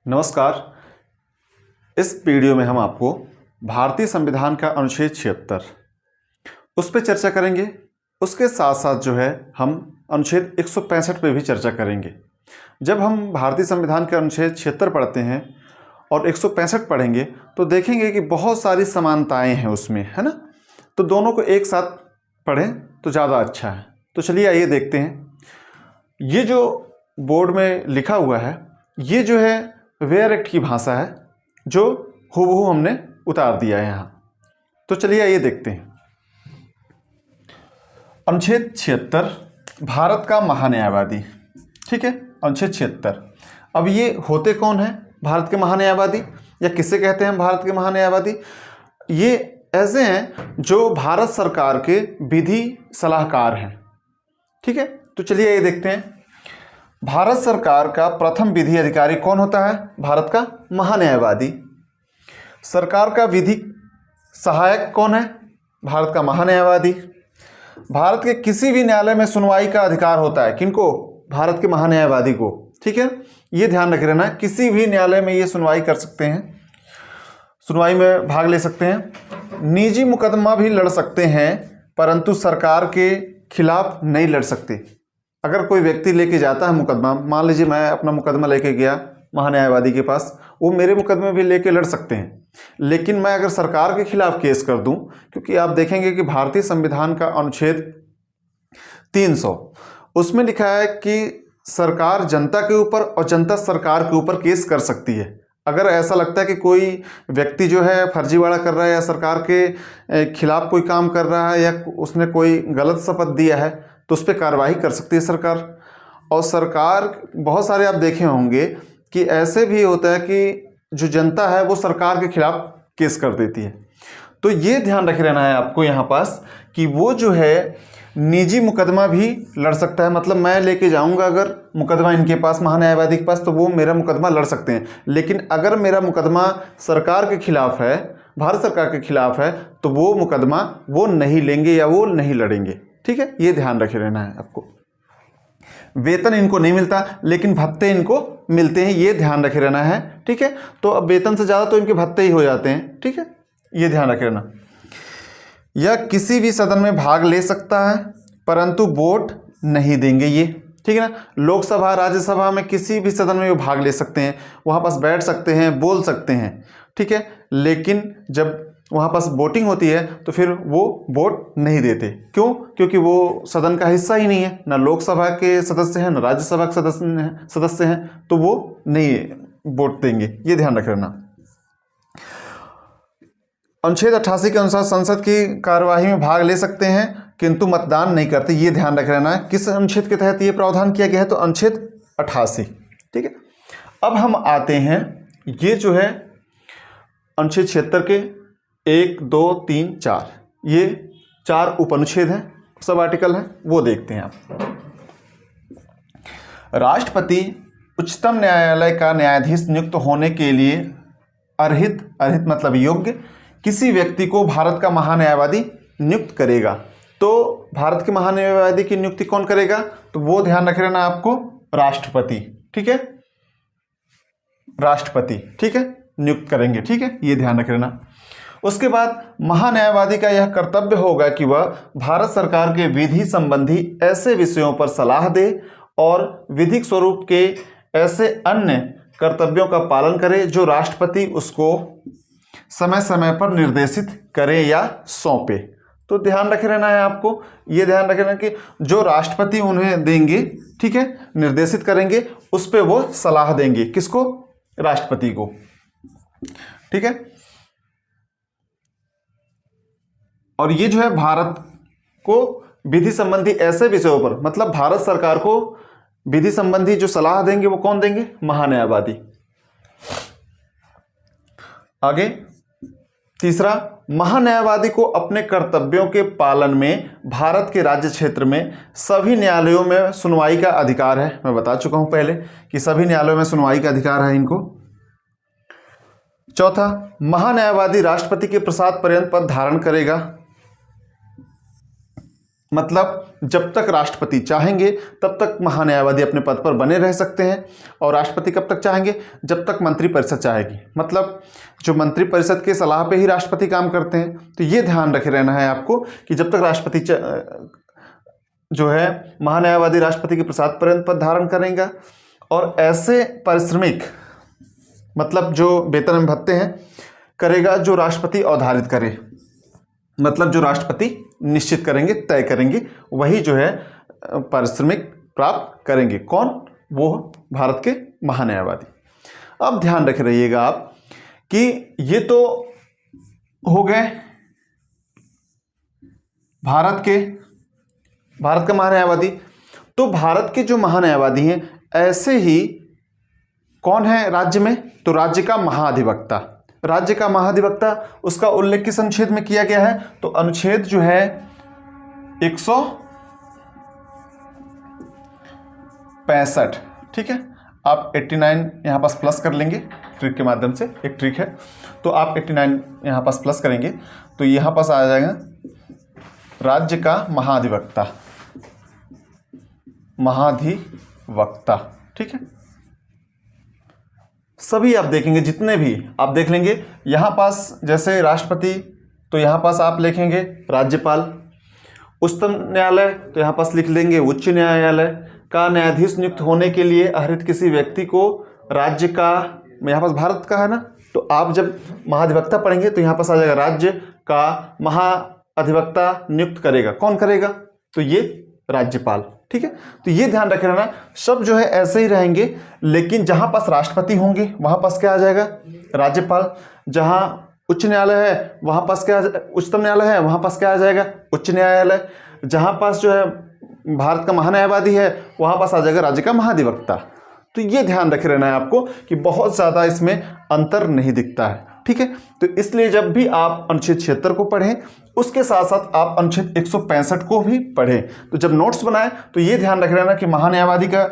नमस्कार। इस वीडियो में हम आपको भारतीय संविधान का अनुच्छेद 76 उस पर चर्चा करेंगे। उसके साथ साथ जो है हम अनुच्छेद 165 पे भी चर्चा करेंगे। जब हम भारतीय संविधान के अनुच्छेद 76 पढ़ते हैं और 165 पढ़ेंगे तो देखेंगे कि बहुत सारी समानताएं हैं उसमें, है ना। तो दोनों को एक साथ पढ़ें तो ज़्यादा अच्छा है। तो चलिए आइए देखते हैं। ये जो बोर्ड में लिखा हुआ है ये जो है वेयर एक्ट की भाषा है, जो हूबहू हमने उतार दिया है यहाँ। तो चलिए आइए देखते हैं। अनुच्छेद 76 भारत का महान्यायवादी, ठीक है। अनुच्छेद 76। अब ये होते कौन हैं भारत के महान्यायवादी, या किसे कहते हैं भारत के महान्यायवादी? ये ऐसे हैं जो भारत सरकार के विधि सलाहकार हैं, ठीक है। तो चलिए ये देखते हैं। भारत सरकार का प्रथम विधि अधिकारी कौन होता है? भारत का महान्यायवादी। सरकार का विधि सहायक कौन है? भारत का महान्यायवादी। भारत के किसी भी न्यायालय में सुनवाई का अधिकार होता है किनको? भारत के महान्यायवादी को, ठीक है। ये ध्यान रख लेना, किसी भी न्यायालय में ये सुनवाई कर सकते हैं, सुनवाई में भाग ले सकते हैं। निजी मुकदमा भी लड़ सकते हैं, परंतु सरकार के खिलाफ नहीं लड़ सकते। अगर कोई व्यक्ति लेके जाता है मुकदमा, मान लीजिए मैं अपना मुकदमा लेके गया महान्यायवादी के पास, वो मेरे मुकदमे भी लेके लड़ सकते हैं। लेकिन मैं अगर सरकार के खिलाफ केस कर दूं, क्योंकि आप देखेंगे कि भारतीय संविधान का अनुच्छेद 300 उसमें लिखा है कि सरकार जनता के ऊपर और जनता सरकार के ऊपर केस कर सकती है। अगर ऐसा लगता है कि कोई व्यक्ति जो है फर्जीवाड़ा कर रहा है या सरकार के खिलाफ कोई काम कर रहा है या उसने कोई गलत शपथ दिया है तो उस पर कार्रवाई कर सकती है सरकार। और सरकार बहुत सारे आप देखे होंगे कि ऐसे भी होता है कि जो जनता है वो सरकार के खिलाफ केस कर देती है। तो ये ध्यान रखे रहना है आपको यहाँ पास कि वो जो है निजी मुकदमा भी लड़ सकता है। मतलब मैं लेके जाऊंगा अगर मुकदमा इनके पास, महान्यायवादी के पास, तो वो मेरा मुकदमा लड़ सकते हैं। लेकिन अगर मेरा मुकदमा सरकार के खिलाफ है, भारत सरकार के खिलाफ है, तो वो मुकदमा वो नहीं लेंगे या वो नहीं लड़ेंगे, ठीक है। ये ध्यान रखे रहना है आपको। वेतन इनको नहीं मिलता लेकिन भत्ते इनको मिलते हैं, ये ध्यान रखे रहना है, ठीक है। तो अब वेतन से ज़्यादा तो इनके भत्ते ही हो जाते हैं, ठीक है। ये ध्यान रखे रहना। यह किसी भी सदन में भाग ले सकता है परंतु वोट नहीं देंगे ये, ठीक है ना। लोकसभा राज्यसभा में किसी भी सदन में वो भाग ले सकते हैं, वहाँ पास बैठ सकते हैं, बोल सकते हैं, ठीक है। लेकिन जब वहाँ पास वोटिंग होती है तो फिर वो वोट नहीं देते। क्यों? क्योंकि वो सदन का हिस्सा ही नहीं है, ना लोकसभा के सदस्य हैं ना राज्यसभा के सदस्य हैं, तो वो नहीं वोट देंगे। ये ध्यान रख लेना। अनुच्छेद 88 के अनुसार संसद की कार्यवाही में भाग ले सकते हैं किंतु मतदान नहीं करते। ये ध्यान रख लेना है। किस अनुच्छेद के तहत ये प्रावधान किया गया है? तो अनुच्छेद 88, ठीक है। अब हम आते हैं, ये जो है अनुच्छेद 76 के 1, 2, 3, 4 ये 4 उपअनुच्छेद हैं, सब आर्टिकल हैं, वो देखते हैं आप। राष्ट्रपति उच्चतम न्यायालय का न्यायाधीश नियुक्त होने के लिए अर्हित मतलब योग्य किसी व्यक्ति को भारत का महान्यायवादी नियुक्त करेगा। तो भारत के महान्यायवादी की नियुक्ति कौन करेगा? तो वो ध्यान रख लेना आपको, राष्ट्रपति, ठीक है। राष्ट्रपति, ठीक है, नियुक्त करेंगे, ठीक है। ये ध्यान रख लेना। उसके बाद महान्यायवादी का यह कर्तव्य होगा कि वह भारत सरकार के विधि संबंधी ऐसे विषयों पर सलाह दे और विधिक स्वरूप के ऐसे अन्य कर्तव्यों का पालन करे जो राष्ट्रपति उसको समय समय पर निर्देशित करे या सौंपे। तो ध्यान रखे रहना है आपको, ये ध्यान रखे रहना कि जो राष्ट्रपति उन्हें देंगे, ठीक है, निर्देशित करेंगे, उस पर वो सलाह देंगे। किसको? राष्ट्रपति को, ठीक है। और ये जो है भारत को विधि संबंधी ऐसे विषयों पर, मतलब भारत सरकार को विधि संबंधी जो सलाह देंगे वो कौन देंगे? महान्यायवादी। आगे तीसरा, महान्यायवादी को अपने कर्तव्यों के पालन में भारत के राज्य क्षेत्र में सभी न्यायालयों में सुनवाई का अधिकार है। मैं बता चुका हूं पहले कि सभी न्यायालयों में सुनवाई का अधिकार है इनको। चौथा, महान्यायवादी राष्ट्रपति के प्रसाद पर्यंत पद धारण करेगा। मतलब जब तक राष्ट्रपति चाहेंगे तब तक महान्यायवादी अपने पद पर बने रह सकते हैं, और राष्ट्रपति कब तक चाहेंगे, जब तक मंत्रिपरिषद चाहेगी। मतलब जो मंत्रिपरिषद के सलाह पे ही राष्ट्रपति काम करते हैं। तो ये ध्यान रखे रहना है आपको कि जब तक राष्ट्रपति जो है महान्यायवादी राष्ट्रपति के प्रसाद पर्यंत पद धारण करेंगे, और ऐसे पारिश्रमिक मतलब जो वेतन एवं भत्ते हैं करेगा जो राष्ट्रपति अवधारित करे, मतलब जो राष्ट्रपति निश्चित करेंगे, तय करेंगे, वही जो है पारिश्रमिक प्राप्त करेंगे। कौन? वो भारत के महान्यायवादी। अब ध्यान रखे रहिएगा आप कि ये तो हो गए भारत का महान्यायवादी। तो भारत के जो महान्यायवादी हैं ऐसे ही कौन है राज्य में? तो राज्य का महाधिवक्ता। राज्य का महाधिवक्ता, उसका उल्लेख किस अनुच्छेद में किया गया है? तो अनुच्छेद जो है 165। ठीक है, आप 89 यहां पास प्लस कर लेंगे ट्रिक के माध्यम से, एक ट्रिक है। तो आप 89 यहां पास प्लस करेंगे तो यहां पास आ जाएगा राज्य का महाधिवक्ता। ठीक है, सभी आप देखेंगे, जितने भी आप देख लेंगे यहाँ पास, जैसे राष्ट्रपति तो यहाँ पास आप लिखेंगे राज्यपाल, उच्चतम न्यायालय तो यहाँ पास लिख लेंगे उच्च न्यायालय का न्यायाधीश नियुक्त होने के लिए अहरित किसी व्यक्ति को राज्य का, यहाँ पास भारत का है ना, तो आप जब महाधिवक्ता पढ़ेंगे तो यहाँ पास आ जाएगा राज्य का महाधिवक्ता नियुक्त करेगा। कौन करेगा? तो ये राज्यपाल। ठीक है, तो ये ध्यान रखे रहना, सब जो है ऐसे ही रहेंगे, लेकिन जहां पास राष्ट्रपति होंगे वहां पास क्या आ जाएगा? राज्यपाल। जहां उच्च न्यायालय है वहां पास क्या, उच्चतम न्यायालय है वहां पास क्या आ जाएगा? उच्च न्यायालय। जहां पास जो है भारत का महान्यायवादी है वहां पास आ जाएगा राज्य का महाधिवक्ता। तो ये ध्यान रखे रहना है आपको कि बहुत ज़्यादा इसमें अंतर नहीं दिखता है। ठीक है, तो इसलिए जब भी आप अनुच्छेद 76 को पढ़ें उसके साथ साथ आप अनुच्छेद 165 को भी पढ़ें। तो जब नोट्स बनाएं तो ये ध्यान रख लेना कि महान्यायवादी का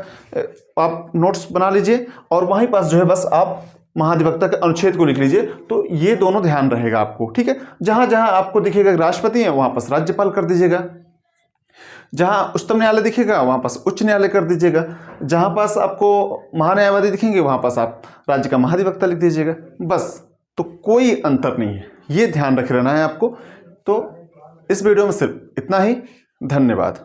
आप नोट्स बना लीजिए और वहीं पास जो है बस आप महाधिवक्ता के अनुच्छेद को लिख लीजिए। तो ये दोनों ध्यान रहेगा आपको। ठीक है, जहां जहां आपको दिखेगा राष्ट्रपति है वहां पास राज्यपाल कर दीजिएगा, जहां उच्चतम न्यायालय दिखेगा वहां पास उच्च न्यायालय कर दीजिएगा, जहां पास आपको महान्यायवादी दिखेंगे वहां पास आप राज्य का महाधिवक्ता लिख दीजिएगा, बस। तो कोई अंतर नहीं है, ये ध्यान रख लेना है आपको। तो इस वीडियो में सिर्फ इतना ही। धन्यवाद।